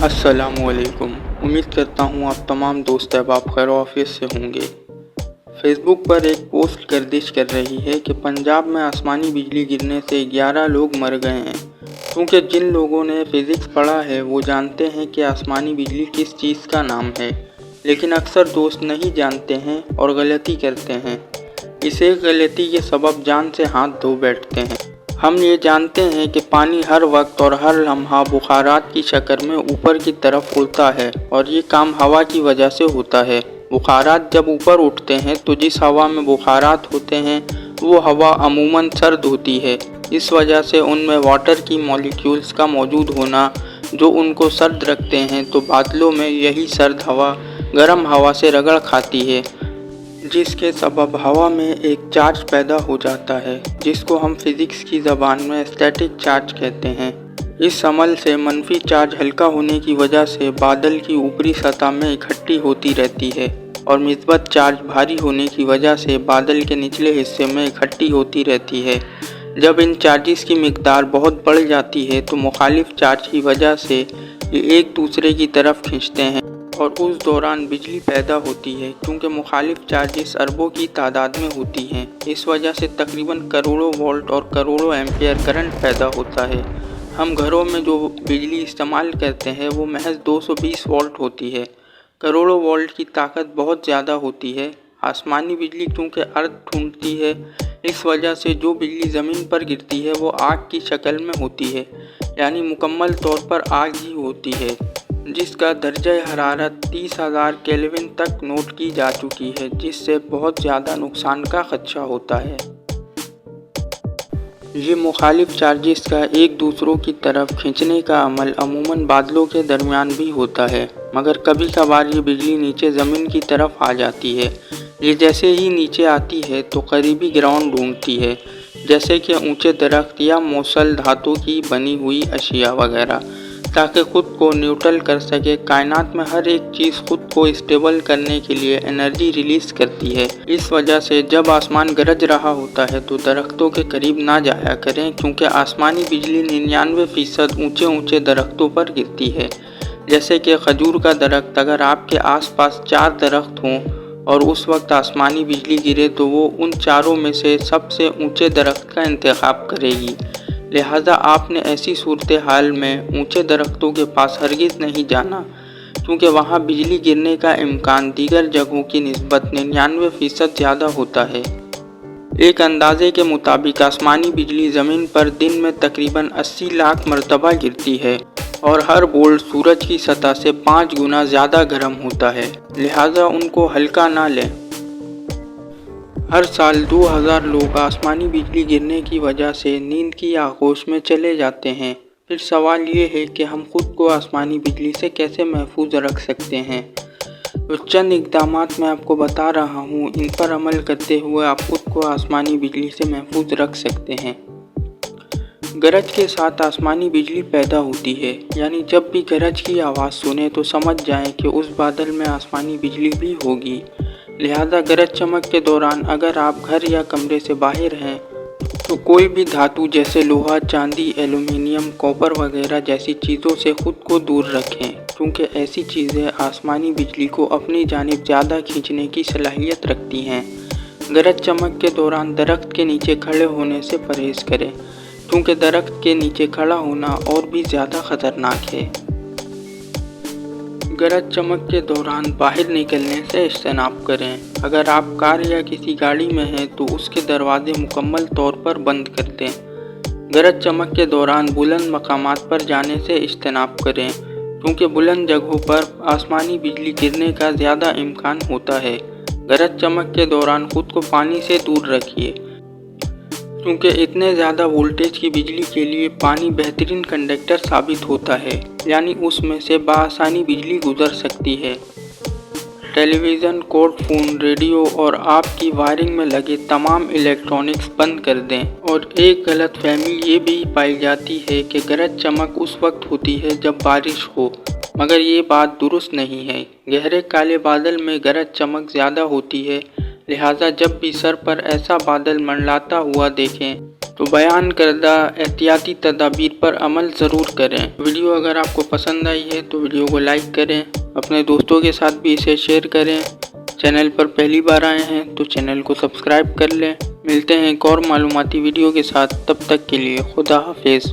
अस्सलामुअलैकुम। उम्मीद करता हूँ आप तमाम दोस्त अहबाब खैर आफियत से होंगे। फेसबुक पर एक पोस्ट गर्दिश कर रही है कि पंजाब में आसमानी बिजली गिरने से 11 लोग मर गए हैं। क्योंकि जिन लोगों ने फिज़िक्स पढ़ा है वो जानते हैं कि आसमानी बिजली किस चीज़ का नाम है, लेकिन अक्सर दोस्त नहीं जानते हैं और गलती करते हैं। इस एक गलती के सबब जान से हाथ धो बैठते हैं। हम ये जानते हैं कि पानी हर वक्त और हर लम्हा बुखारात की शक्ल में ऊपर की तरफ उड़ता है और ये काम हवा की वजह से होता है। बुखारात जब ऊपर उठते हैं तो जिस हवा में बुखारात होते हैं वो हवा अमूमन सर्द होती है। इस वजह से उनमें वाटर की मॉलिक्यूल्स का मौजूद होना जो उनको सर्द रखते हैं, तो बादलों में यही सर्द हवा गर्म हवा से रगड़ खाती है, जिसके सबब हवा में एक चार्ज पैदा हो जाता है जिसको हम फिज़िक्स की ज़बान में स्टैटिक चार्ज कहते हैं। इस अमल से मनफी चार्ज हल्का होने की वजह से बादल की ऊपरी सतह में इकट्ठी होती रहती है और मिस्बत चार्ज भारी होने की वजह से बादल के निचले हिस्से में इकट्ठी होती रहती है। जब इन चार्जेस की मिकदार बहुत बढ़ जाती है तो मुखालिफ चार्ज की वजह से ये एक दूसरे की तरफ खींचते हैं और उस दौरान बिजली पैदा होती है। क्योंकि मुखालिफ चार्जेस अरबों की तादाद में होती हैं, इस वजह से तकरीबन करोड़ों वोल्ट और करोड़ों एम्पियर करंट पैदा होता है। हम घरों में जो बिजली इस्तेमाल करते हैं वो महज 220 वोल्ट होती है। करोड़ों वोल्ट की ताकत बहुत ज़्यादा होती है। आसमानी बिजली क्योंकि अर्थ ढूंढती है, इस वजह से जो बिजली ज़मीन पर गिरती है वो आग की शक्ल में होती है, यानी मुकम्मल तौर पर आग ही होती है, जिसका दर्जा हरारत 30,000 केल्विन तक नोट की जा चुकी है, जिससे बहुत ज़्यादा नुकसान का खदशा होता है। ये मुखालिफ चार्जेस का एक दूसरों की तरफ खींचने का अमल अमूमन बादलों के दरमियान भी होता है, मगर कभी कभार ये बिजली नीचे ज़मीन की तरफ आ जाती है। ये जैसे ही नीचे आती है तो करीबी ग्राउंड ढूंढती है, जैसे कि ऊंचे दरख्त या मौसल धातु की बनी हुई अशिया वगैरह, ताकि ख़ुद को न्यूट्रल कर सके। कायनात में हर एक चीज़ खुद को स्टेबल करने के लिए एनर्जी रिलीज़ करती है। इस वजह से जब आसमान गरज रहा होता है तो दरख्तों के करीब ना जाया करें, क्योंकि आसमानी बिजली 99% ऊंचे ऊंचे दरख्तों पर गिरती है। जैसे कि खजूर का दरख्त, अगर आपके आसपास 4 दरख्त हों और उस वक्त आसमानी बिजली गिरे तो वो उन चारों में से सबसे ऊंचे दरख्त का इंतखाब करेगी। लिहाजा आपने ऐसी सूरत हाल में ऊंचे दरख्तों के पास हरगिज़ नहीं जाना, क्योंकि वहाँ बिजली गिरने का इम्कान दीगर जगहों की निस्बत 99% ज़्यादा होता है। एक अंदाजे के मुताबिक आसमानी बिजली ज़मीन पर दिन में तकरीबन 80 लाख मरतबा गिरती है और हर बोल्ट सूरज की सतह से 5 गुना ज़्यादा गर्म होता है, लिहाजा उनको हल्का ना लें। हर साल 2000 लोग आसमानी बिजली गिरने की वजह से नींद की आगोश में चले जाते हैं। फिर सवाल ये है कि हम खुद को आसमानी बिजली से कैसे महफूज रख सकते हैं। तो चंद इक़दामात मैं आपको बता रहा हूँ, इन पर अमल करते हुए आप खुद को आसमानी बिजली से महफूज रख सकते हैं। गरज के साथ आसमानी बिजली पैदा होती है, यानी जब भी गरज की आवाज़ सुने तो समझ जाएं कि उस बादल में आसमानी बिजली भी होगी। लिहाजा गरज चमक के दौरान अगर आप घर या कमरे से बाहर हैं तो कोई भी धातु जैसे लोहा, चांदी, एल्युमिनियम, कॉपर वगैरह जैसी चीज़ों से ख़ुद को दूर रखें, क्योंकि ऐसी चीज़ें आसमानी बिजली को अपनी जानिब ज़्यादा खींचने की सलाहियत रखती हैं। गरज चमक के दौरान दरख्त के नीचे खड़े होने से परहेज़ करें, क्योंकि दरख्त के नीचे खड़ा होना और भी ज़्यादा ख़तरनाक है। गरज चमक के दौरान बाहर निकलने से इज्तनाब करें। अगर आप कार या किसी गाड़ी में हैं तो उसके दरवाजे मुकम्मल तौर पर बंद कर दें। गरज चमक के दौरान बुलंद मकामात पर जाने से इज्तनाब करें, क्योंकि बुलंद जगहों पर आसमानी बिजली गिरने का ज़्यादा इम्कान होता है। गरज चमक के दौरान ख़ुद को पानी से दूर रखिए, क्योंकि इतने ज़्यादा वोल्टेज की बिजली के लिए पानी बेहतरीन कंडक्टर साबित होता है, यानी उसमें से बआसानी बिजली गुजर सकती है। टेलीविज़न, कोर्ट फ़ोन, रेडियो और आपकी वायरिंग में लगे तमाम इलेक्ट्रॉनिक्स बंद कर दें। और एक गलत फहमी ये भी पाई जाती है कि गरज चमक उस वक्त होती है जब बारिश हो, मगर ये बात दुरुस्त नहीं है। गहरे काले बादल में गरज चमक ज़्यादा होती है, लिहाजा जब भी सर पर ऐसा बादल मंडलाता हुआ देखें तो बयान करदा एहतियाती तदाबीर पर अमल ज़रूर करें। वीडियो अगर आपको पसंद आई है तो वीडियो को लाइक करें, अपने दोस्तों के साथ भी इसे शेयर करें। चैनल पर पहली बार आए हैं तो चैनल को सब्सक्राइब कर लें। मिलते हैं एक और मालूमाती वीडियो के साथ, तब तक के लिए खुदा हाफिज़।